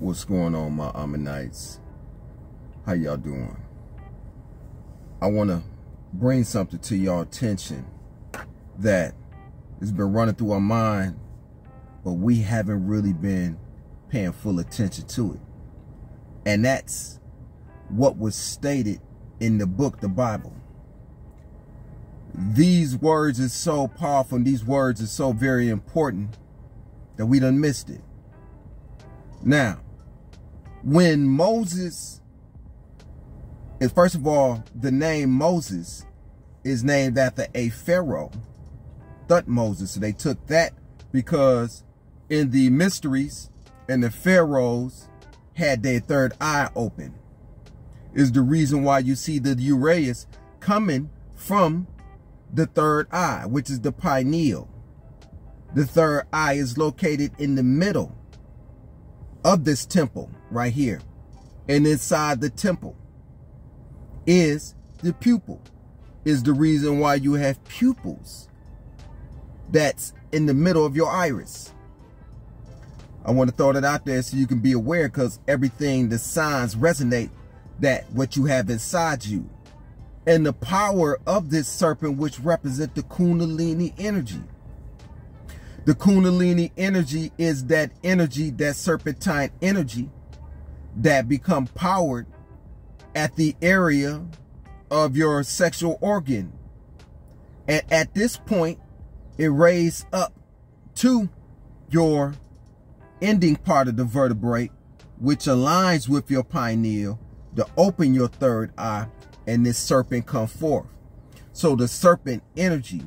What's going on, my Ammonites? How y'all doing? I want to bring something to y'all attention that has been running through our mind, but we haven't really been paying full attention to it. And that's what was stated in the book, the Bible. These words are so powerful and these words are so very important that we done missed it. Now, when Moses, and first of all, the name Moses is named after a pharaoh, Thutmose. So they took that because in the mysteries and the pharaohs had their third eye open. Is the reason why you see the Uraeus coming from the third eye, which is the pineal. The third eye is located in the middle of this temple right here. And inside the temple is the pupil. Is the reason why you have pupils that's in the middle of your iris. I want to throw that out there so you can be aware, because everything, the signs resonate that what you have inside you. And the power of this serpent, which represent the Kundalini energy. The Kundalini energy is that energy, that serpentine energy that become powered at the area of your sexual organ. And at this point, it raised up to your ending part of the vertebrae, which aligns with your pineal to open your third eye, and this serpent come forth. So the serpent energy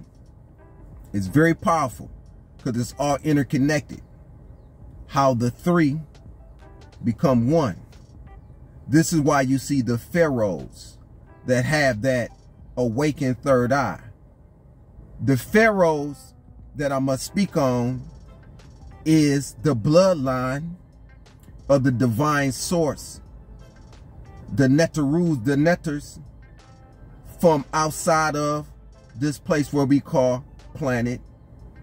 is very powerful because it's all interconnected. How the three become one. This is why you see the pharaohs that have that awakened third eye. The pharaohs that I must speak on is the bloodline of the divine source. The Neterus, the Neters, from outside of this place where we call planet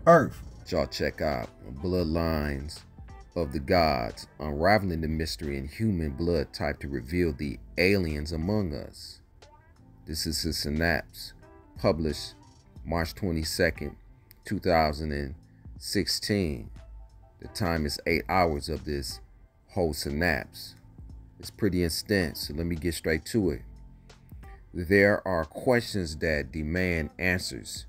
Earth. Y'all check out bloodlines of the gods, unraveling the mystery in human blood type to reveal the aliens among us. This is a synapse published March 22nd, 2016. The time is 8 hours of this whole synapse. It's pretty intense, so let me get straight to it. There are questions that demand answers.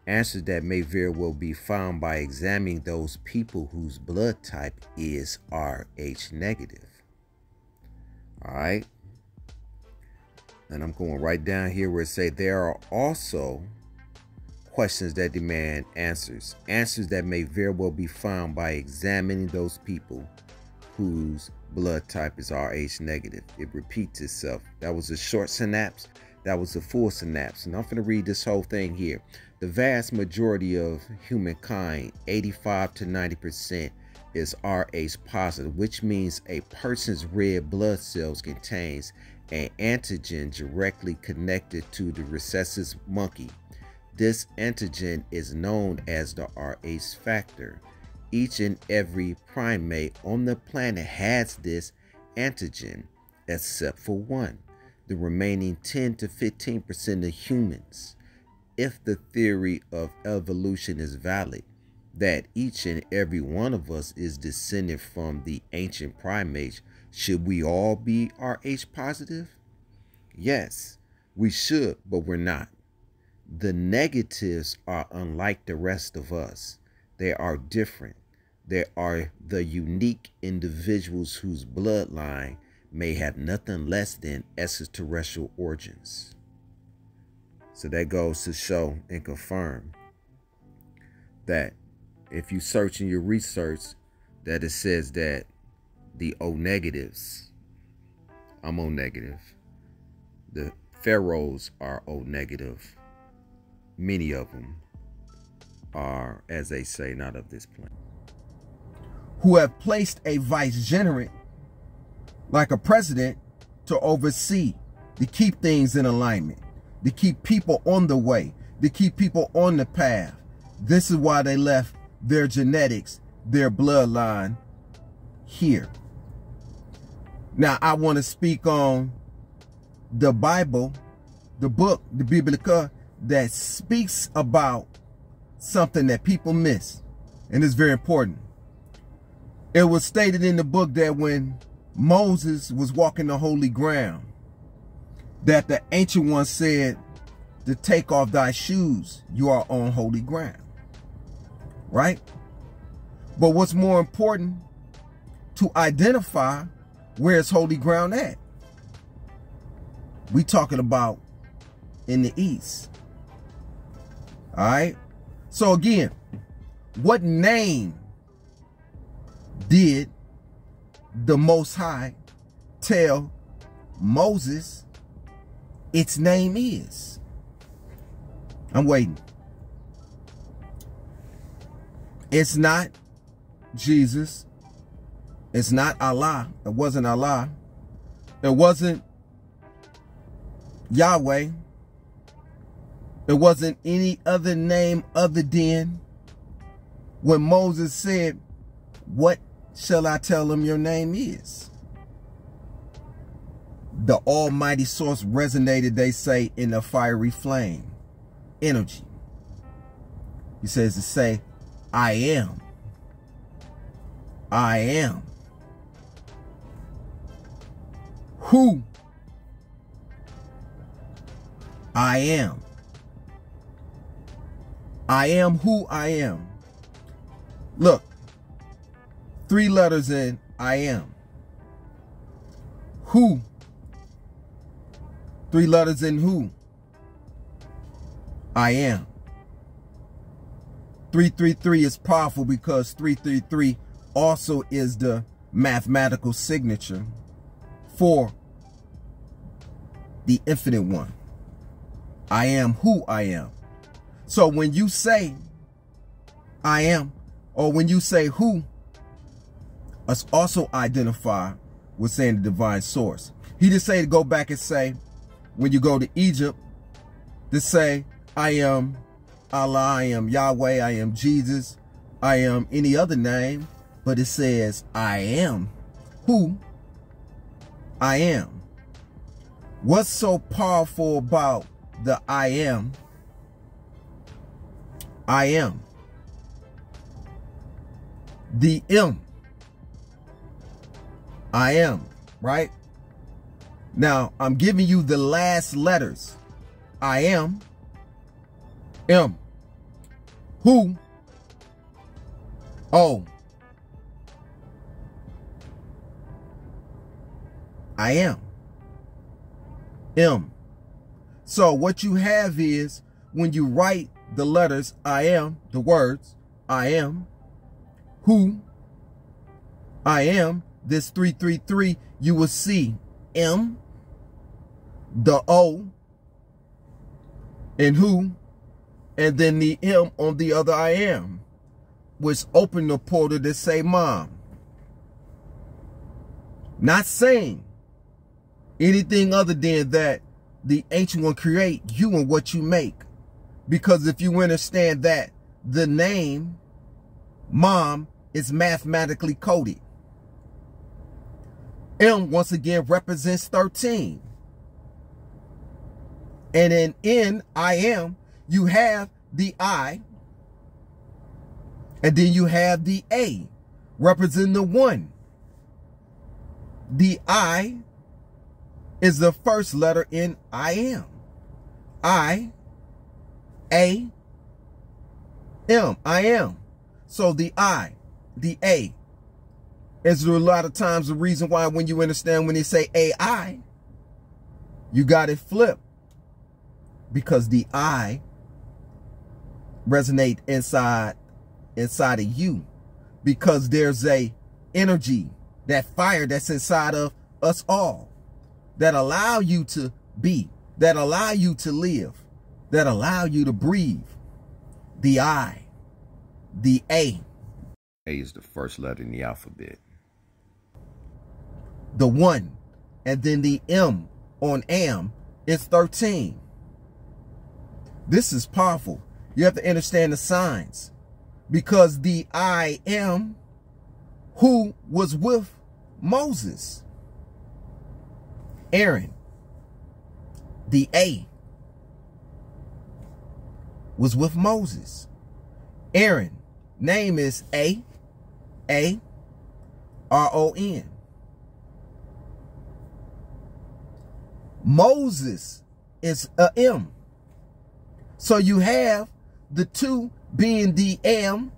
Answers that may very well be found by examining those people whose blood type is Rh negative. All right. And I'm going right down here where it say there are also questions that demand answers. Answers that may very well be found by examining those people whose blood type is Rh negative. It repeats itself. That was a short synapse. That was a full synapse. And I'm going to read this whole thing here. The vast majority of humankind, 85 to 90%, is Rh positive, which means a person's red blood cells contains an antigen directly connected to the rhesus monkey. This antigen is known as the Rh factor. Each and every primate on the planet has this antigen, except for one. The remaining 10 to 15% of humans. If the theory of evolution is valid, that each and every one of us is descended from the ancient primates, should we all be Rh positive? Yes, we should, but we're not. The negatives are unlike the rest of us. They are different. They are the unique individuals whose bloodline may have nothing less than extraterrestrial origins. So that goes to show and confirm that if you search in your research, that it says that the O negatives, I'm O negative, the pharaohs are O negative. Many of them are, as they say, not of this planet. Who have placed a vicegerent, like a president, to oversee, to keep things in alignment, to keep people on the way, to keep people on the path. This is why they left their genetics, their bloodline here. Now, I want to speak on the Bible, the book, the Biblica, that speaks about something that people miss, and it's very important. It was stated in the book that when Moses was walking the holy ground, that the Ancient One said to take off thy shoes, you are on holy ground, right? But what's more important, to identify where is holy ground at. We talking about in the east. All right. So again, what name did the Most High tell Moses its name is? I'm waiting. It's not Jesus. It's not Allah. It wasn't Allah. It wasn't Yahweh. It wasn't any other name other than when Moses said, what shall I tell them your name is? The almighty source resonated, they say, in a fiery flame. Energy. He says to say, I am. I am. Who I am. I am who I am. Look, 3 letters in I am. Who? 3 letters in who? I am. 333 is powerful because 333 also is the mathematical signature for the Infinite One. I am who I am. So when you say I am, or when you say who, us also identify with saying the divine source. He didn't say to go back and say, when you go to Egypt, to say, I am Allah, I am Yahweh, I am Jesus, I am any other name, but it says, I am who I am. What's so powerful about the I am? I am. The M. I am, right? Now, I'm giving you the last letters. I am. M. Who? O. I am. M. So what you have is, when you write the letters I am, the words I am, who I am, this 333, you will see M, the O, and who, and then the M on the other I am, which open the portal to say mom. Not saying anything other than that the Ancient One create you and what you make. Because if you understand that the name mom is mathematically coded. M once again represents 13. And then in I am, you have the I, and then you have the A, representing the 1. The I is the first letter in I am. I, A, M, I am. So the I, the A, is a lot of times the reason why when you understand when they say AI, you got it flipped. Because the I resonate inside of you. Because there's a energy, that fire that's inside of us all, that allow you to be, that allow you to live, that allow you to breathe. The I, the A. A is the first letter in the alphabet. The 1, and then the M on am is 13. This is powerful. You have to understand the signs. Because the I am who was with Moses. Aaron, the A, was with Moses. Aaron, name is A-A-R-O-N. Moses is a M. So you have the two being the M,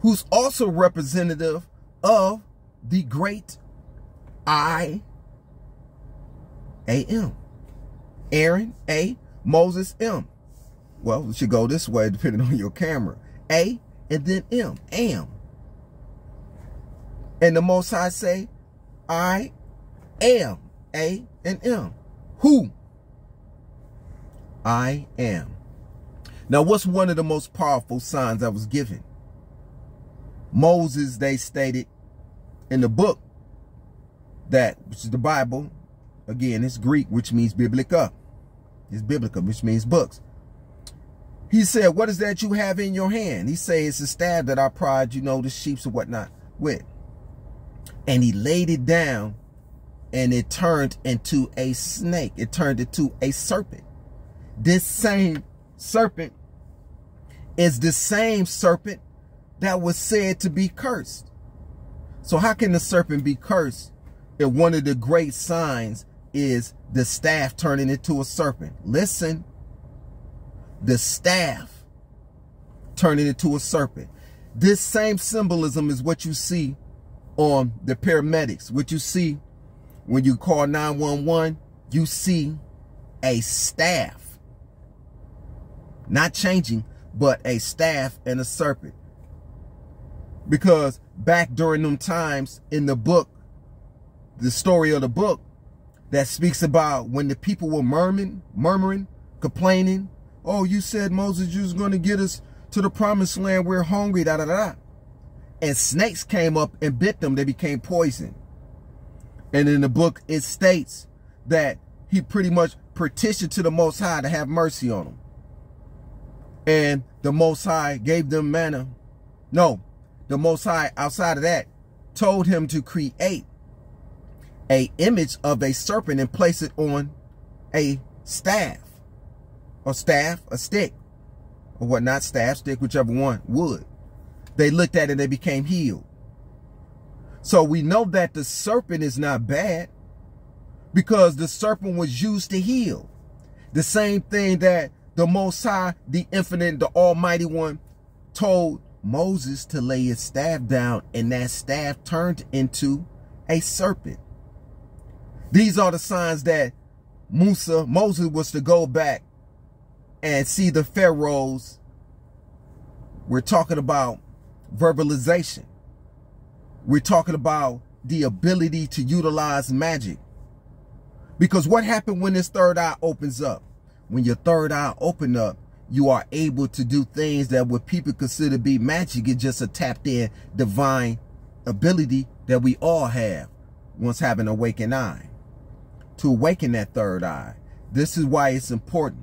who's also representative of the great I-A-M. Aaron, A, Moses, M. Well, it should go this way depending on your camera. A and then M, Am. And the Most High say, I am, A and M. Who? I am. Now, what's one of the most powerful signs I was given? Moses, they stated in the book that, which is the Bible, again, it's Greek, which means biblica. It's biblica, which means books. He said, what is that you have in your hand? He said, it's a staff that I prod, you know, the sheep or whatnot with. And he laid it down and it turned into a snake. It turned into a serpent. This same serpent is the same serpent that was said to be cursed. So how can the serpent be cursed if one of the great signs is the staff turning into a serpent? Listen, the staff turning into a serpent. This same symbolism is what you see on the paramedics. What you see when you call 911, you see a staff, not changing, but a staff and a serpent. Because back during them times in the book, the story of the book that speaks about when the people were murmuring, complaining, oh, you said, Moses, you was going to get us to the promised land. We're hungry, da-da-da. And snakes came up and bit them. They became poison. And in the book, it states that he pretty much petitioned to the Most High to have mercy on them. And the Most High gave them manna. No, the Most High, outside of that, told him to create an image of a serpent and place it on a staff. Or staff, a stick, or whatnot, staff, stick, whichever one would. They looked at it and they became healed. So we know that the serpent is not bad because the serpent was used to heal. The same thing that the Most High, the Infinite, the Almighty One, told Moses to lay his staff down, and that staff turned into a serpent. These are the signs that Moses was to go back and see the pharaohs. We're talking about verbalization. We're talking about the ability to utilize magic. Because what happened when this third eye opens up? When your third eye opens up, you are able to do things that what people consider to be magic is just a tapped in divine ability that we all have once having an awakened eye. To awaken that third eye. This is why it's important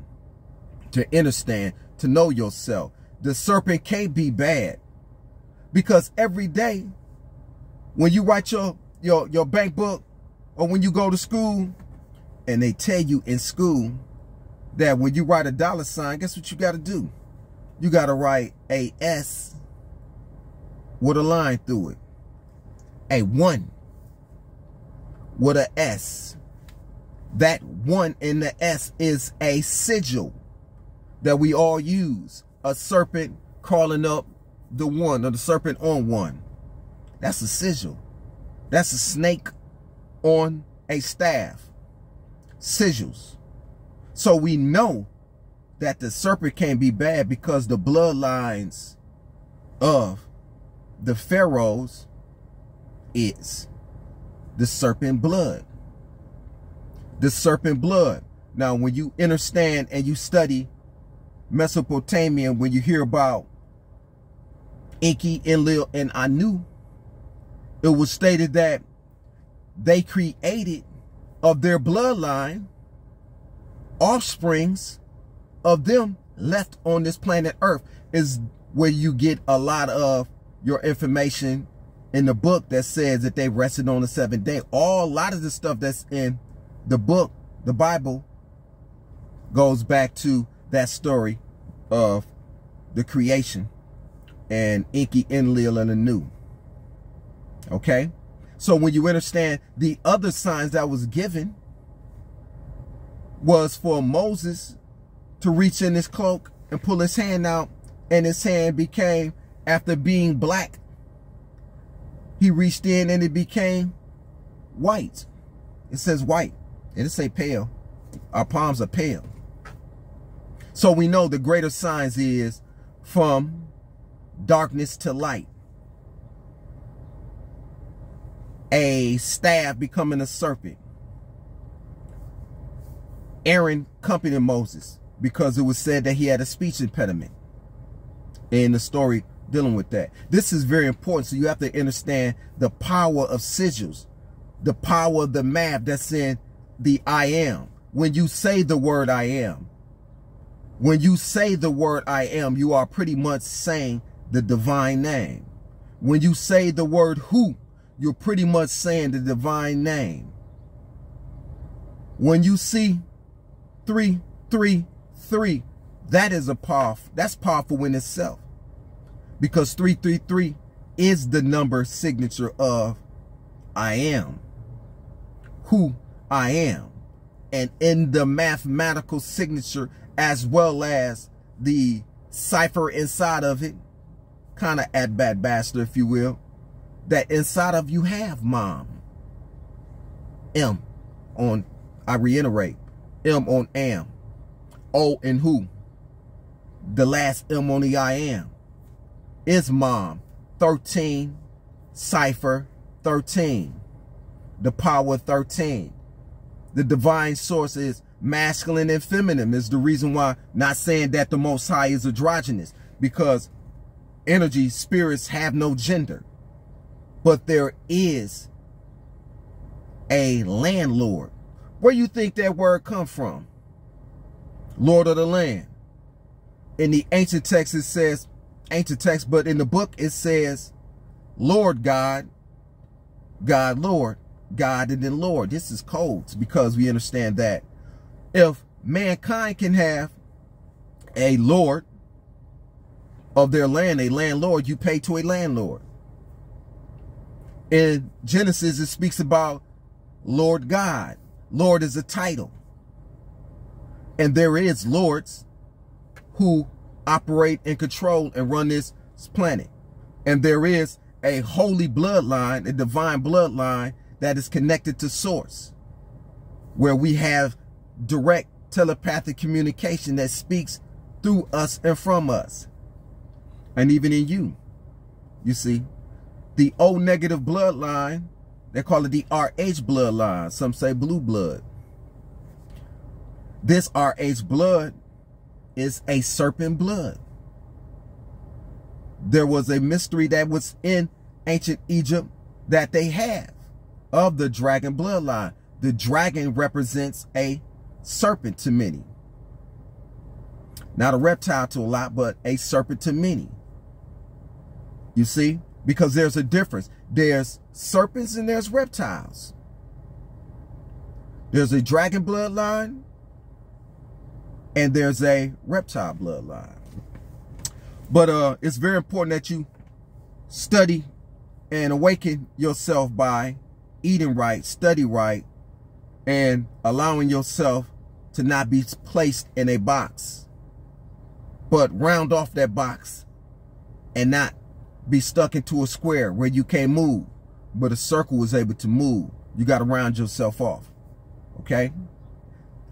to understand, to know yourself. The serpent can't be bad. Because every day, when you write your bank book, or when you go to school, and they tell you in school that when you write a $sign, guess what you got to do? You got to write a S with a line through it. A 1 with a S. That 1 in the S is a sigil that we all use. A serpent crawling up the 1, or the serpent on 1. That's a sigil. That's a snake on a staff. Sigils. So we know that the serpent can't be bad because the bloodlines of the pharaohs is the serpent blood. The serpent blood. Now, when you understand and you study Mesopotamia, when you hear about Enki, Enlil, and Anu, it was stated that they created of their bloodline offsprings of them left on this planet Earth. Is where you get a lot of your information in the book that says that they rested on the 7th day. A lot of the stuff that's in the book, the Bible, goes back to that story of the creation and Enki, Enlil, and Anu. Okay? So when you understand the other signs that was given was for Moses to reach in his cloak and pull his hand out, and his hand became, after being black, he reached in and it became white. It says white. It didn't say pale. Our palms are pale. So we know the greater signs is from darkness to light. A staff becoming a serpent. Aaron accompanied Moses because it was said that he had a speech impediment. In the story dealing with that. This is very important. So you have to understand the power of sigils, the power of the math that's in the I am. When you say the word I am, when you say the word I am, you are pretty much saying the divine name. When you say the word who, you're pretty much saying the divine name. When you see 333, that is that's powerful in itself. Because 333 is the number signature of I am, who I am. And in the mathematical signature, as well as the cipher inside of it, kind of at bad bastard, if you will, that inside of you have mom. M on, I reiterate, M on am. O and who. The last M on the I am is mom. 13, cipher 13. The power 13. The divine source is masculine and feminine. Is the reason why, not saying that the Most High is androgynous, because energy, spirits have no gender. But there is a landlord. Where you think that word come from? Lord of the land. In the ancient text it says, ancient text, but in the book it says Lord God, God Lord, God and then Lord. This is codes, because we understand that if mankind can have a lord of their land, a landlord, you pay to a landlord. In Genesis, it speaks about Lord God. Lord is a title. And there is lords who operate and control and run this planet. And there is a holy bloodline, a divine bloodline that is connected to source, where we have direct telepathic communication that speaks through us and from us. And even in you, you see, the O negative bloodline, they call it the RH bloodline. Some say blue blood. This RH blood is a serpent blood. There was a mystery that was in ancient Egypt that they have of the dragon bloodline. The dragon represents a serpent to many. Not a reptile to a lot, but a serpent to many. You see? Because there's a difference. There's serpents and there's reptiles. There's a dragon bloodline and there's a reptile bloodline. But it's very important that you study and awaken yourself by eating right, study right, and allowing yourself to not be placed in a box, but round off that box and not be stuck into a square where you can't move, but a circle is able to move. You got to round yourself off. Okay?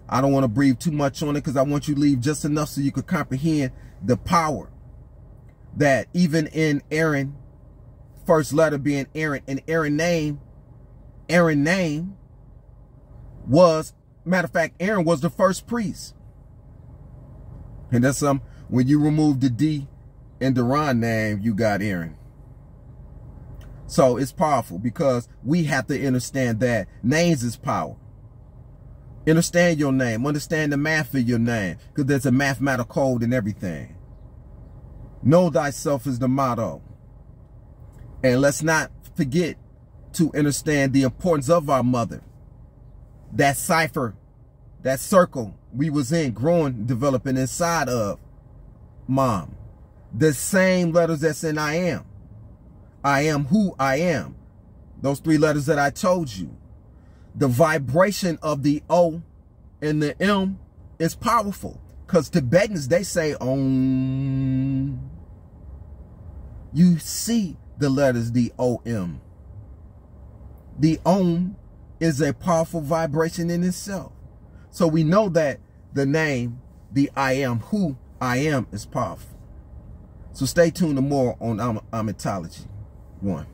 I don't want to breathe too much on it because I want you to leave just enough so you could comprehend the power that even in Aaron, first letter being Aaron, and Aaron name was, matter of fact, Aaron was the first priest. And that's when you remove the D in the Ron name, you got Aaron. So it's powerful because we have to understand that names is power. Understand your name. Understand the math of your name, because there's a mathematical code and everything. Know thyself is the motto. And let's not forget to understand the importance of our mother that cipher, that circle we was in, growing, developing inside of mom. The same letters that's in I am. I am who I am. Those 3 letters that I told you. The vibration of the O and the M is powerful. Because Tibetans, they say Om. You see the letters, the O-M. The Om is a powerful vibration in itself. So we know that the name, the I am, who I am, is powerful. So stay tuned to more on Ol'Musician 1.